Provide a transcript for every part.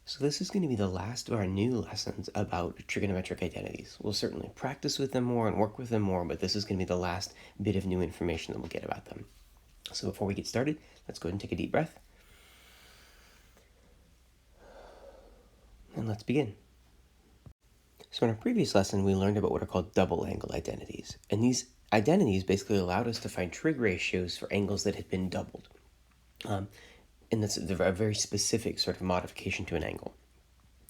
So this is going to be the last of our new lessons about trigonometric identities. We'll certainly practice with them more and work with them more, but this is going to be the last bit of new information that we'll get about them. So before we get started, let's go ahead and take a deep breath. And let's begin. So in our previous lesson, we learned about what are called double angle identities. And these identities basically allowed us to find trig ratios for angles that had been doubled. And that's a very specific sort of modification to an angle.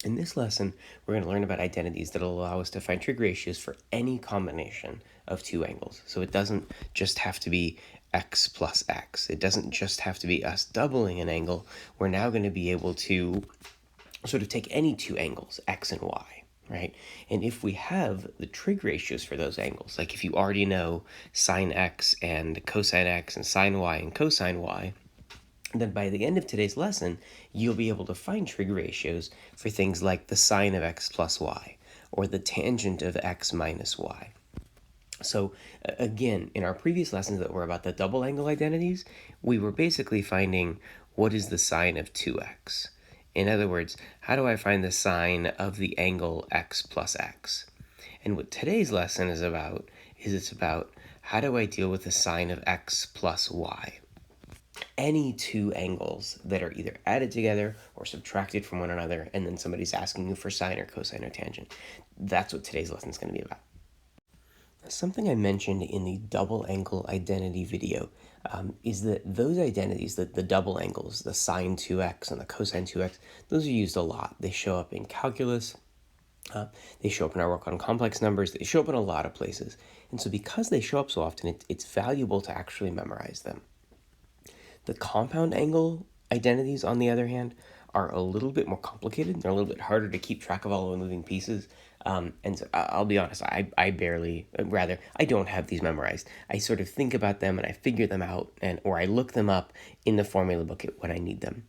In this lesson, we're going to learn about identities that will allow us to find trig ratios for any combination of two angles. So it doesn't just have to be x plus x. It doesn't just have to be us doubling an angle. We're now going to be able to sort of take any two angles, x and y, right? And if we have the trig ratios for those angles, like if you already know sine x and cosine x and sine y and cosine y, then by the end of today's lesson, you'll be able to find trig ratios for things like the sine of x plus y or the tangent of x minus y. So again, in our previous lessons that were about the double angle identities, we were basically finding what is the sine of 2x. In other words, how do I find the sine of the angle x plus x? And what today's lesson is about it's about how do I deal with the sine of x plus y? Any two angles that are either added together or subtracted from one another, and then somebody's asking you for sine or cosine or tangent. That's what today's lesson is going to be about. Something I mentioned in the double angle identity video is that those identities, the double angles, the sine 2x and the cosine 2x, those are used a lot. They show up in calculus. They show up in our work on complex numbers. They show up in a lot of places. And so because they show up so often, it's valuable to actually memorize them. The compound angle identities, on the other hand, are a little bit more complicated. They're a little bit harder to keep track of all the moving pieces. And so I'll be honest, I don't have these memorized. I sort of think about them and I figure them out, or I look them up in the formula book when I need them.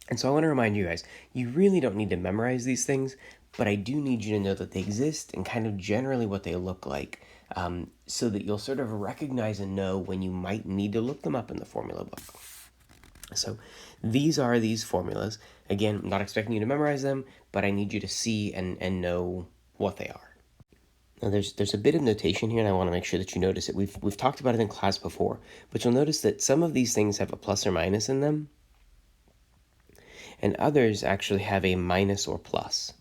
And so I want to remind you guys, you really don't need to memorize these things, but I do need you to know that they exist and kind of generally what they look like, so that you'll sort of recognize and know when you might need to look them up in the formula book. So these are these formulas. Again, I'm not expecting you to memorize them, but I need you to see and know what they are. Now there's a bit of notation here, and I want to make sure that you notice it. We've talked about it in class before, but you'll notice that some of these things have a plus or minus in them, and others actually have a minus or plus.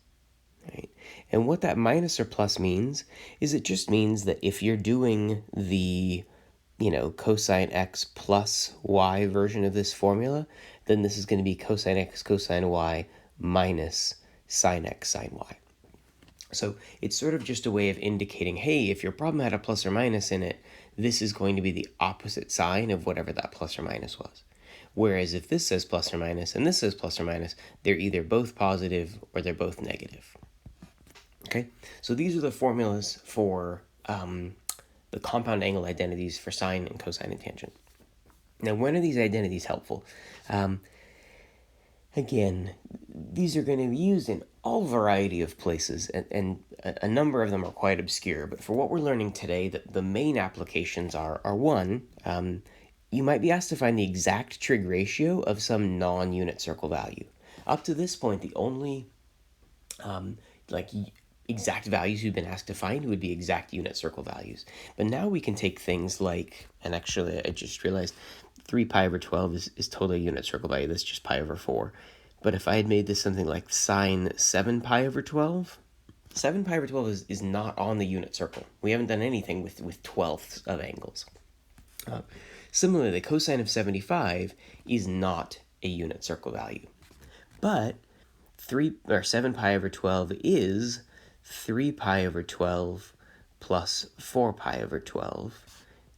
Right? And what that minus or plus means is it just means that if you're doing the cosine x plus y version of this formula, then this is going to be cosine x cosine y minus sine x sine y. So it's sort of just a way of indicating, hey, if your problem had a plus or minus in it, this is going to be the opposite sign of whatever that plus or minus was. Whereas if this says plus or minus and this says plus or minus, they're either both positive or they're both negative. Okay, so these are the formulas for the compound angle identities for sine and cosine and tangent. Now, when are these identities helpful? Again, these are going to be used in all variety of places, and a number of them are quite obscure. But for what we're learning today, the main applications are one, you might be asked to find the exact trig ratio of some non-unit circle value. Up to this point, the only exact values we've been asked to find would be exact unit circle values. But now we can take things like, and actually I just realized 3 pi over 12 is totally a unit circle value. That's just pi over 4. But if I had made this something like sine 7 pi over 12, 7 pi over 12 is not on the unit circle. We haven't done anything with twelfths of angles. Similarly, the cosine of 75 is not a unit circle value. But 7 pi over 12 is 3 pi over 12 plus 4 pi over 12,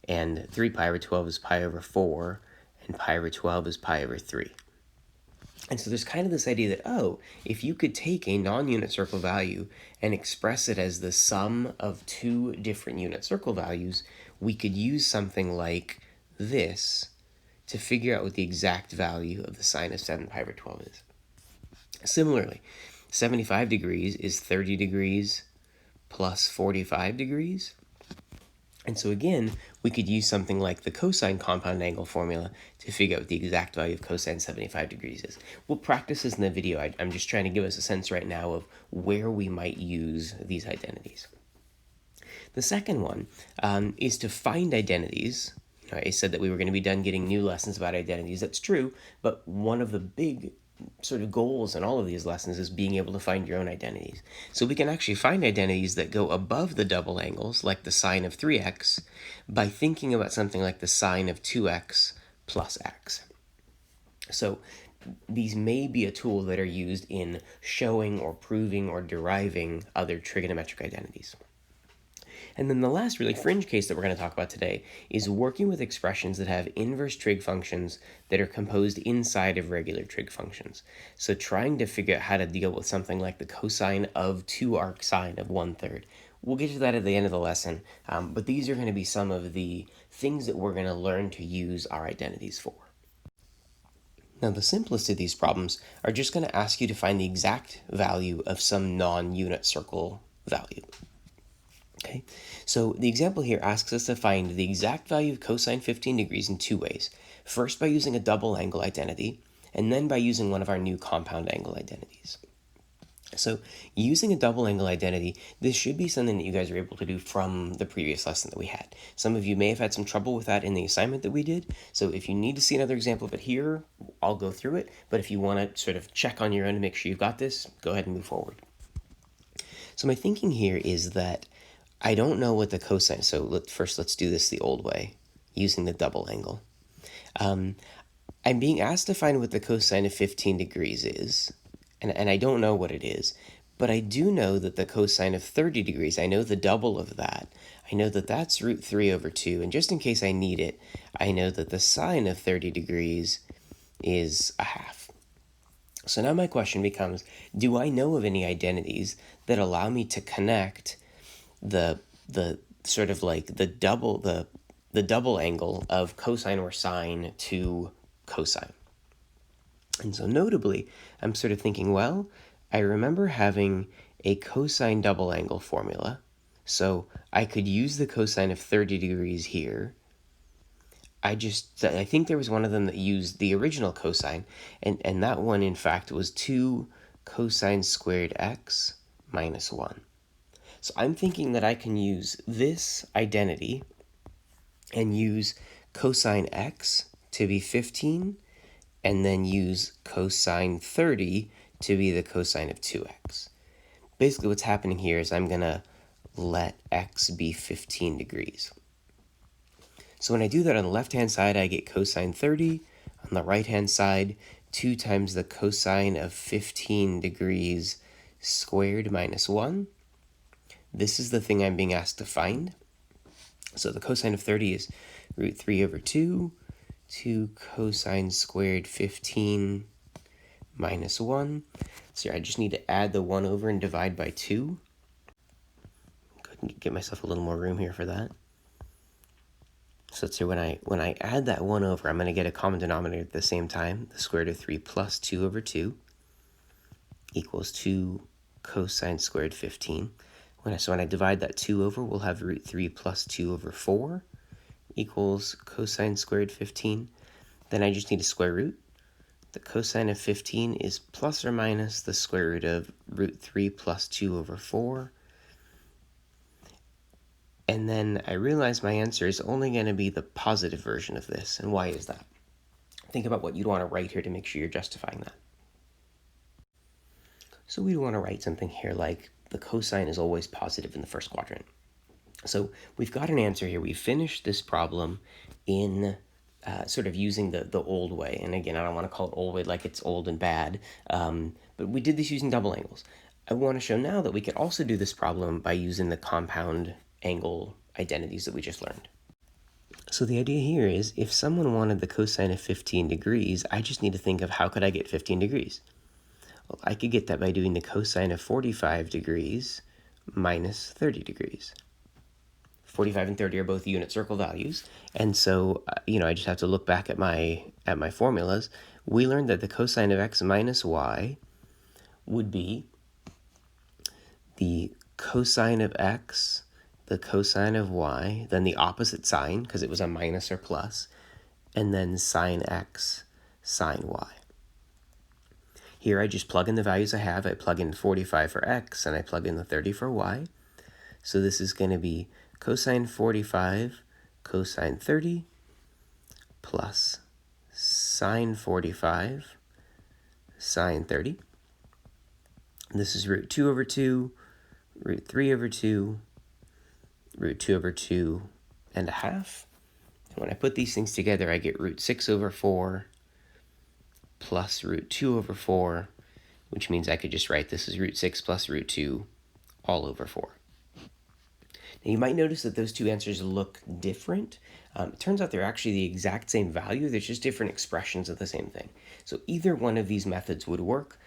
and 3 pi over 12 is pi over 4, and pi over 12 is pi over 3. And so there's kind of this idea that, if you could take a non-unit circle value and express it as the sum of two different unit circle values, we could use something like this to figure out what the exact value of the sine of 7 pi over 12 is. Similarly, 75 degrees is 30 degrees plus 45 degrees. And so again, we could use something like the cosine compound angle formula to figure out what the exact value of cosine 75 degrees is. We'll practice this in the video. I'm just trying to give us a sense right now of where we might use these identities. The second one is to find identities. I said that we were going to be done getting new lessons about identities. That's true, but one of the big sort of goals in all of these lessons is being able to find your own identities. So we can actually find identities that go above the double angles, like the sine of 3x, by thinking about something like the sine of 2x plus x. So these may be a tool that are used in showing or proving or deriving other trigonometric identities. And then the last really fringe case that we're going to talk about today is working with expressions that have inverse trig functions that are composed inside of regular trig functions. So trying to figure out how to deal with something like the cosine of 2 arc sine of 1/3. We'll get to that at the end of the lesson, but these are going to be some of the things that we're going to learn to use our identities for. Now, the simplest of these problems are just going to ask you to find the exact value of some non-unit circle value. Okay, so the example here asks us to find the exact value of cosine 15 degrees in two ways. First, by using a double angle identity, and then by using one of our new compound angle identities. So using a double angle identity, this should be something that you guys are able to do from the previous lesson that we had. Some of you may have had some trouble with that in the assignment that we did. So if you need to see another example of it here, I'll go through it. But if you want to sort of check on your own to make sure you've got this, go ahead and move forward. So my thinking here is that I don't know what the cosine, so let's do this the old way, using the double angle. I'm being asked to find what the cosine of 15 degrees is, and I don't know what it is, but I do know that the cosine of 30 degrees, I know the double of that. I know that that's root 3 over 2, and just in case I need it, I know that the sine of 30 degrees is a half. So now my question becomes, do I know of any identities that allow me to connect the sort of like the double angle of cosine or sine to cosine? And so notably, I'm sort of thinking, well, I remember having a cosine double angle formula, so I could use the cosine of 30 degrees here. I think there was one of them that used the original cosine, and that one, in fact, was 2 cosine squared x minus 1. So I'm thinking that I can use this identity and use cosine x to be 15, and then use cosine 30 to be the cosine of 2x. Basically what's happening here is I'm going to let x be 15 degrees. So when I do that on the left-hand side, I get cosine 30. On the right-hand side, 2 times the cosine of 15 degrees squared minus 1. This is the thing I'm being asked to find. So the cosine of 30 is root 3 over 2, 2 cosine squared 15 minus 1. So I just need to add the 1 over and divide by 2. Go ahead and get myself a little more room here for that. So let's say when I add that 1 over, I'm going to get a common denominator at the same time. The square root of 3 plus 2 over 2 equals 2 cosine squared 15. So when I divide that 2 over, we'll have root 3 plus 2 over 4 equals cosine squared 15. Then I just need a square root. The cosine of 15 is plus or minus the square root of root 3 plus 2 over 4. And then I realize my answer is only going to be the positive version of this. And why is that? Think about what you'd want to write here to make sure you're justifying that. So we'd want to write something here like the cosine is always positive in the first quadrant. So we've got an answer here. We finished this problem in sort of using the old way. And again, I don't want to call it old way like it's old and bad, but we did this using double angles. I want to show now that we could also do this problem by using the compound angle identities that we just learned. So the idea here is if someone wanted the cosine of 15 degrees, I just need to think of how could I get 15 degrees? Well, I could get that by doing the cosine of 45 degrees minus 30 degrees. 45 and 30 are both unit circle values, and so I just have to look back at my formulas. We learned that the cosine of x minus y would be the cosine of x the cosine of y, then the opposite sign, because it was a minus or plus, and then sine x, sine y. Here I just plug in the values I have. I plug in 45 for x, and I plug in the 30 for y. So this is going to be cosine 45 cosine 30 plus sine 45 sine 30. This is root 2 over 2, root 3 over 2, root 2 over 2 and a half. And when I put these things together, I get root 6 over 4 plus root 2 over 4, which means I could just write this as root 6 plus root 2 all over 4. Now you might notice that those two answers look different. It turns out they're actually the exact same value. They're just different expressions of the same thing. So either one of these methods would work.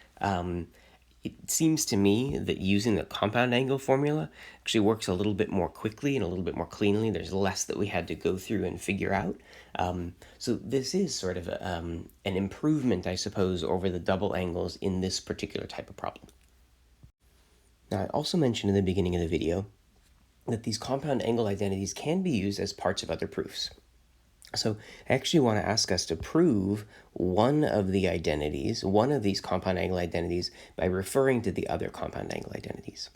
It seems to me that using the compound angle formula actually works a little bit more quickly and a little bit more cleanly. There's less that we had to go through and figure out. So this is sort of an improvement, I suppose, over the double angles in this particular type of problem. Now, I also mentioned in the beginning of the video that these compound angle identities can be used as parts of other proofs. So I actually want to ask us to prove one of the identities, one of these compound angle identities, by referring to the other compound angle identities.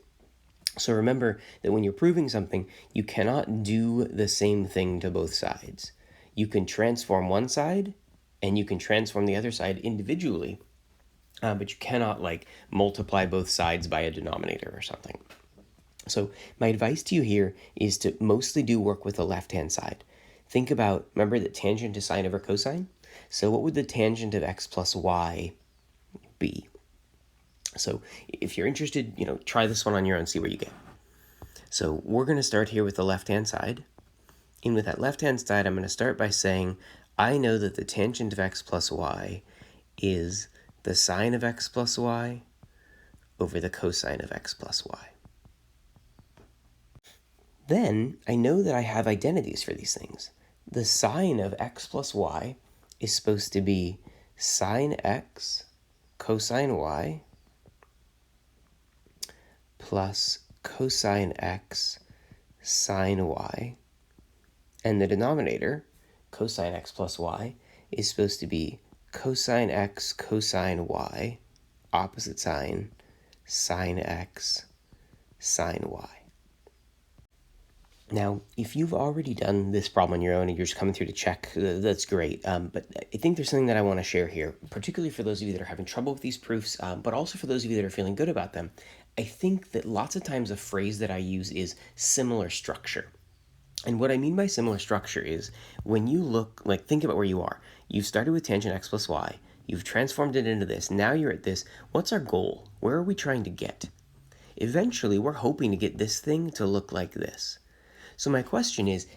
So remember that when you're proving something, you cannot do the same thing to both sides. You can transform one side and you can transform the other side individually, but you cannot multiply both sides by a denominator or something. So my advice to you here is to mostly do work with the left-hand side. Think about, remember that tangent is sine over cosine? So what would the tangent of x plus y be? So if you're interested, try this one on your own, see where you get. So we're going to start here with the left-hand side. And with that left-hand side, I'm going to start by saying, I know that the tangent of x plus y is the sine of x plus y over the cosine of x plus y. Then I know that I have identities for these things. The sine of x plus y is supposed to be sine x cosine y plus cosine x sine y. And the denominator, cosine x plus y, is supposed to be cosine x cosine y, opposite sign, sine x sine y. Now, if you've already done this problem on your own and you're just coming through to check, that's great. But I think there's something that I want to share here, particularly for those of you that are having trouble with these proofs, but also for those of you that are feeling good about them. I think that lots of times a phrase that I use is similar structure. And what I mean by similar structure is when you look, think about where you are. You've started with tangent x plus y. You've transformed it into this. Now you're at this. What's our goal? Where are we trying to get? Eventually, we're hoping to get this thing to look like this. So my question is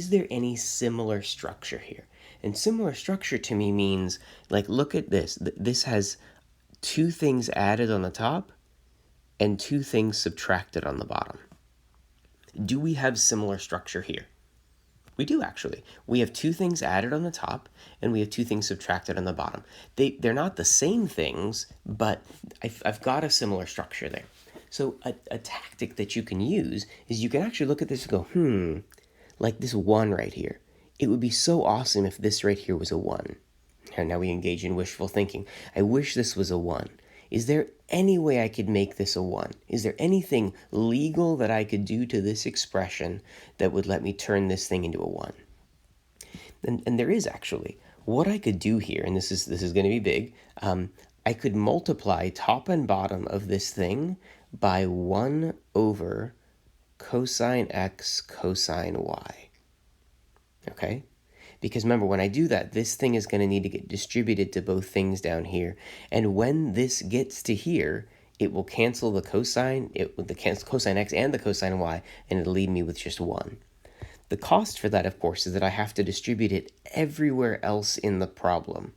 there any similar structure here? And similar structure to me means, look at this. This has two things added on the top and two things subtracted on the bottom. Do we have similar structure here? We do, actually. We have two things added on the top and we have two things subtracted on the bottom. They're not the same things, but I've got a similar structure there. So a tactic that you can use is you can actually look at this and go, like this 1 right here. It would be so awesome if this right here was a 1. And now we engage in wishful thinking. I wish this was a 1. Is there any way I could make this a 1? Is there anything legal that I could do to this expression that would let me turn this thing into a 1? And there is actually. What I could do here, and this is going to be big, I could multiply top and bottom of this thing by 1 over cosine x cosine y. Okay? Because remember, when I do that, this thing is going to need to get distributed to both things down here. And when this gets to here, it will cancel the cosine, cosine x and the cosine y, and it'll leave me with just 1. The cost for that, of course, is that I have to distribute it everywhere else in the problem.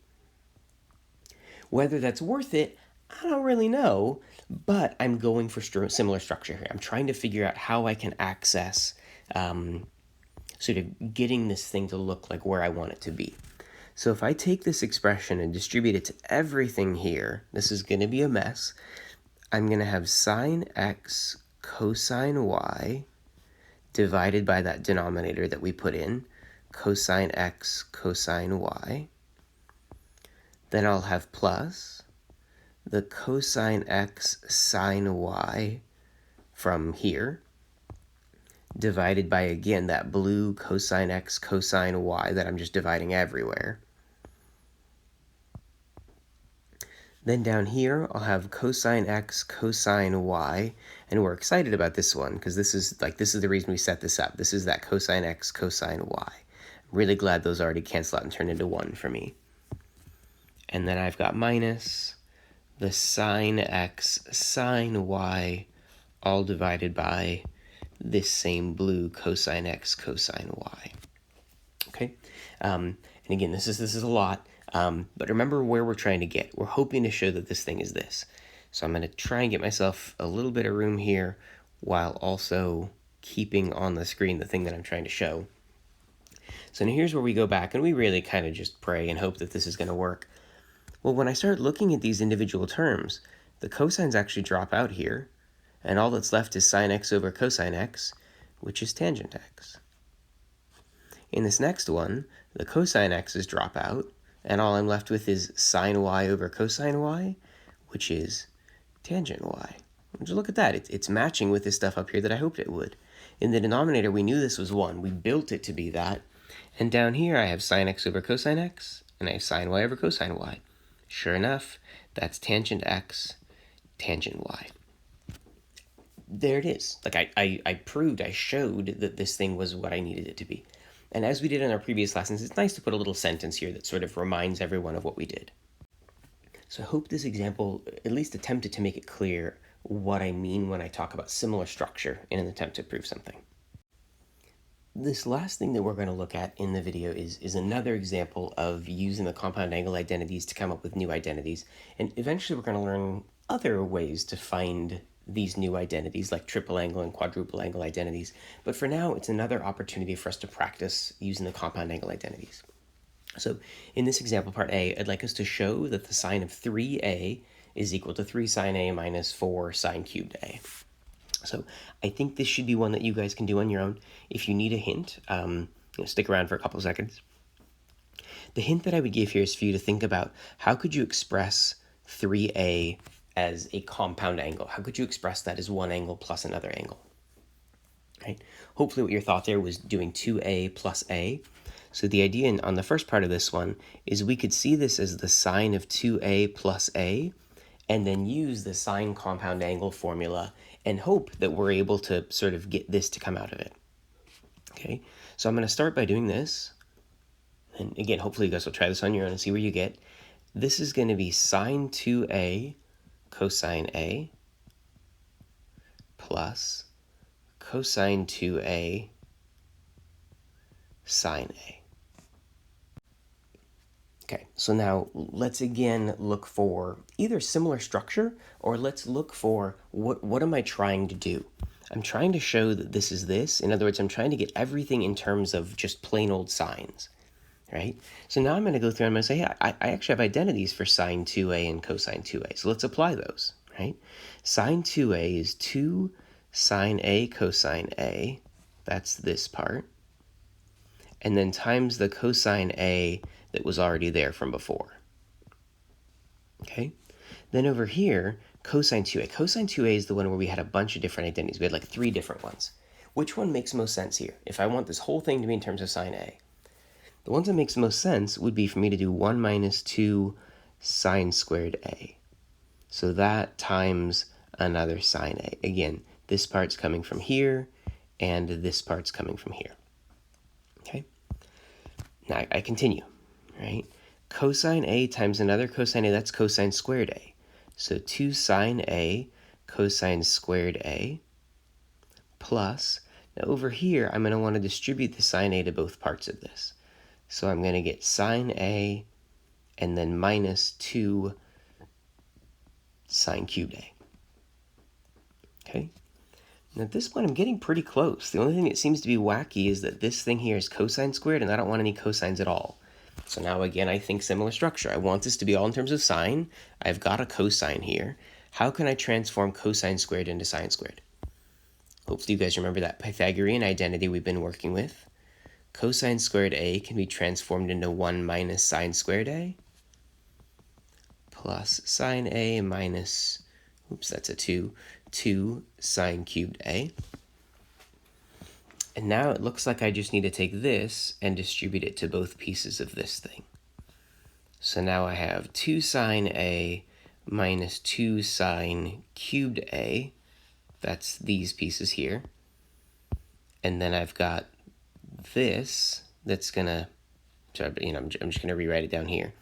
Whether that's worth it, I don't really know, but I'm going for similar structure here. I'm trying to figure out how I can access sort of getting this thing to look like where I want it to be. So if I take this expression and distribute it to everything here, this is going to be a mess. I'm going to have sine x cosine y divided by that denominator that we put in, cosine x cosine y. Then I'll have plus the cosine x sine y from here, divided by, again, that blue cosine x cosine y that I'm just dividing everywhere. Then down here, I'll have cosine x cosine y, and we're excited about this one because this is the reason we set this up. This is that cosine x cosine y. I'm really glad those already cancel out and turn into 1 for me. And then I've got minus the sine x sine y, all divided by this same blue cosine x cosine y. Okay, and again, this is a lot. But remember where we're trying to get. We're hoping to show that this thing is this. So I'm going to try and get myself a little bit of room here while also keeping on the screen the thing that I'm trying to show. So now here's where we go back, and we really kind of just pray and hope that this is going to work. Well, when I start looking at these individual terms, the cosines actually drop out here, and all that's left is sine x over cosine x, which is tangent x. In this next one, the cosine x's drop out, and all I'm left with is sine y over cosine y, which is tangent y. Just look at that. It's matching with this stuff up here that I hoped it would. In the denominator, we knew this was 1. We built it to be that. And down here, I have sine x over cosine x, and I have sine y over cosine y. Sure enough, that's tangent x, tangent y. There it is. Like I proved, I showed that this thing was what I needed it to be. And as we did in our previous lessons, it's nice to put a little sentence here that sort of reminds everyone of what we did. So I hope this example at least attempted to make it clear what I mean when I talk about similar structure in an attempt to prove something. This last thing that we're going to look at in the video is another example of using the compound angle identities to come up with new identities. And eventually we're going to learn other ways to find these new identities, like triple angle and quadruple angle identities. But for now, it's another opportunity for us to practice using the compound angle identities. So in this example, part A, I'd like us to show that the sine of 3a is equal to 3 sine a minus 4 sine cubed a. So I think this should be one that you guys can do on your own. If you need a hint, stick around for a couple of seconds. The hint that I would give here is for you to think about how could you express 3a as a compound angle? How could you express that as one angle plus another angle? Right? Hopefully what your thought there was doing 2a plus a. So the idea on the first part of this one is we could see this as the sine of 2a plus a, and then use the sine compound angle formula and hope that we're able to sort of get this to come out of it. Okay, so I'm going to start by doing this. And again, hopefully you guys will try this on your own and see where you get. This is going to be sine 2a cosine a plus cosine 2a sine a. Okay, so now let's again look for either similar structure or let's look for what am I trying to do? I'm trying to show that this is this. In other words, I'm trying to get everything in terms of just plain old sines, right? So now I'm going to go through and I'm going to say, yeah, I actually have identities for sine 2a and cosine 2a. So let's apply those, right? Sine 2a is 2 sine a cosine a. That's this part. And then times the cosine a that was already there from before. Okay? Then over here, cosine 2a. Cosine 2a is the one where we had a bunch of different identities. We had like 3 different ones. Which one makes most sense here? If I want this whole thing to be in terms of sine a, the ones that makes the most sense would be for me to do 1 minus 2 sine squared a. So that times another sine a. Again, this part's coming from here, and this part's coming from here. Okay? Now I continue, right? Cosine a times another cosine a, that's cosine squared a. So 2 sine a cosine squared a plus, now over here, I'm going to want to distribute the sine a to both parts of this. So I'm going to get sine a and then minus 2 sine cubed a. Okay? Now at this point, I'm getting pretty close. The only thing that seems to be wacky is that this thing here is cosine squared, and I don't want any cosines at all. So now again, I think similar structure. I want this to be all in terms of sine. I've got a cosine here. How can I transform cosine squared into sine squared? hopefully you guys remember that Pythagorean identity we've been working with. Cosine squared a can be transformed into 1 minus sine squared a plus sine a minus, that's a 2 sine cubed a. And now it looks like I just need to take this and distribute it to both pieces of this thing. So now I have 2 sine a minus 2 sine cubed a. That's these pieces here. And then I've got this that's going to, I'm just going to rewrite it down here.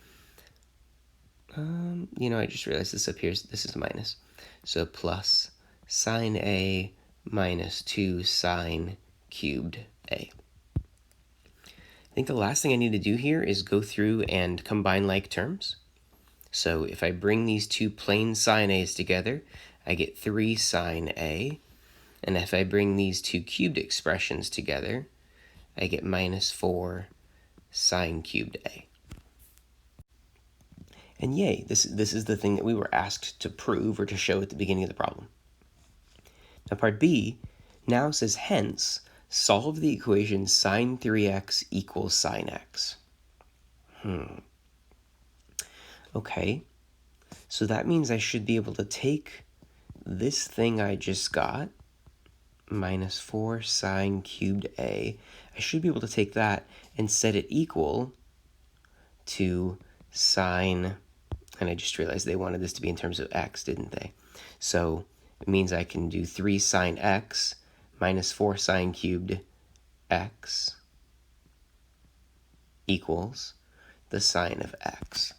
I just realized this up here, this is a minus. So plus sine a minus 2 sine cubed a. I think the last thing I need to do here is go through and combine like terms. So if I bring these two plain sine a's together, I get 3 sine a. And if I bring these two cubed expressions together, I get minus 4 sine cubed a. And yay, this is the thing that we were asked to prove or to show at the beginning of the problem. Now part B now says, hence, solve the equation sine 3x equals sine x. Okay, so that means I should be able to take this thing I just got, minus 4 sine cubed a, I should be able to take that and set it equal to sine, and I just realized they wanted this to be in terms of x, didn't they? So it means I can do 3 sine x minus 4 sine cubed x equals the sine of x,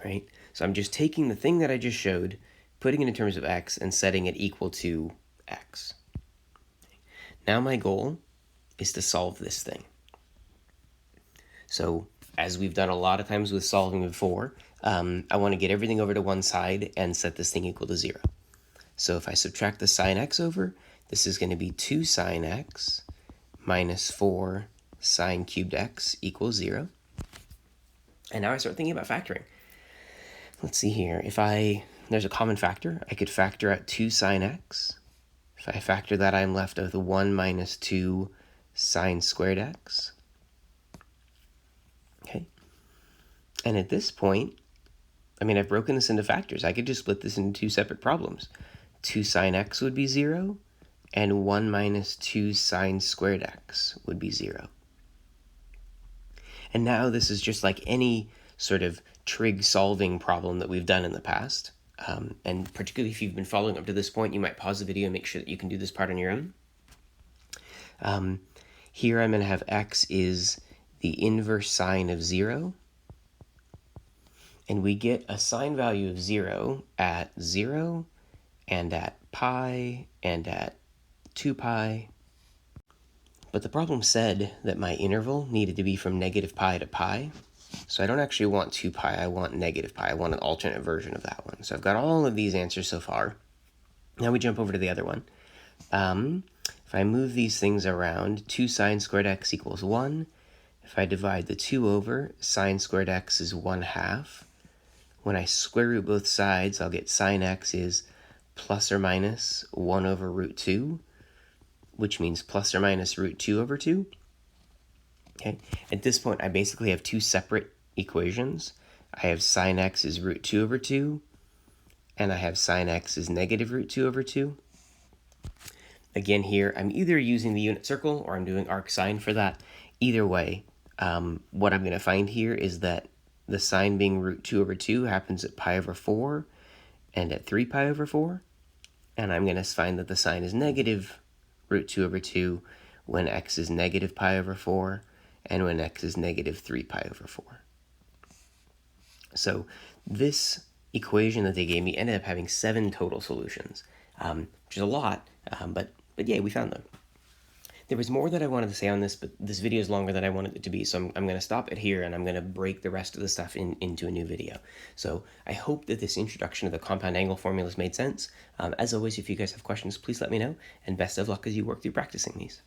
right? So I'm just taking the thing that I just showed, putting it in terms of x, and setting it equal to x. Now my goal is to solve this thing. So as we've done a lot of times with solving before, I want to get everything over to one side and set this thing equal to 0. So if I subtract the sine x over, this is going to be 2 sine x minus 4 sine cubed x equals 0. And now I start thinking about factoring. Let's see here. There's a common factor. I could factor out 2 sine x. If I factor that, I'm left with 1 minus 2 sine squared x. Okay. And at this point, I've broken this into factors. I could just split this into two separate problems. 2 sine x would be 0, and 1 minus 2 sine squared x would be 0. And now this is just like any sort of trig solving problem that we've done in the past. And particularly if you've been following up to this point, you might pause the video and make sure that you can do this part on your own. Here I'm going to have x is the inverse sine of 0. And we get a sine value of 0 at 0 and at pi and at 2 pi. But the problem said that my interval needed to be from negative pi to pi. So I don't actually want 2 pi, I want negative pi. I want an alternate version of that one. So I've got all of these answers so far. Now we jump over to the other one. If I move these things around, 2 sine squared x equals 1. If I divide the 2 over, sine squared x is 1/2. When I square root both sides, I'll get sine x is plus or minus 1 over root 2, which means plus or minus root 2 over 2. Okay. At this point, I basically have two separate equations. I have sine x is root 2 over 2, and I have sine x is negative root 2 over 2. Again here, I'm either using the unit circle or I'm doing arcsine for that. Either way, what I'm going to find here is that the sine being root 2 over 2 happens at pi over 4 and at 3 pi over 4. And I'm going to find that the sine is negative root 2 over 2 when x is negative pi over 4 and when x is negative 3 pi over 4. So this equation that they gave me ended up having 7 total solutions, which is a lot, but yeah, we found them. There was more that I wanted to say on this, but this video is longer than I wanted it to be, so I'm going to stop it here, and I'm going to break the rest of the stuff into a new video. So I hope that this introduction to the compound angle formulas made sense. As always, if you guys have questions, please let me know, and best of luck as you work through practicing these.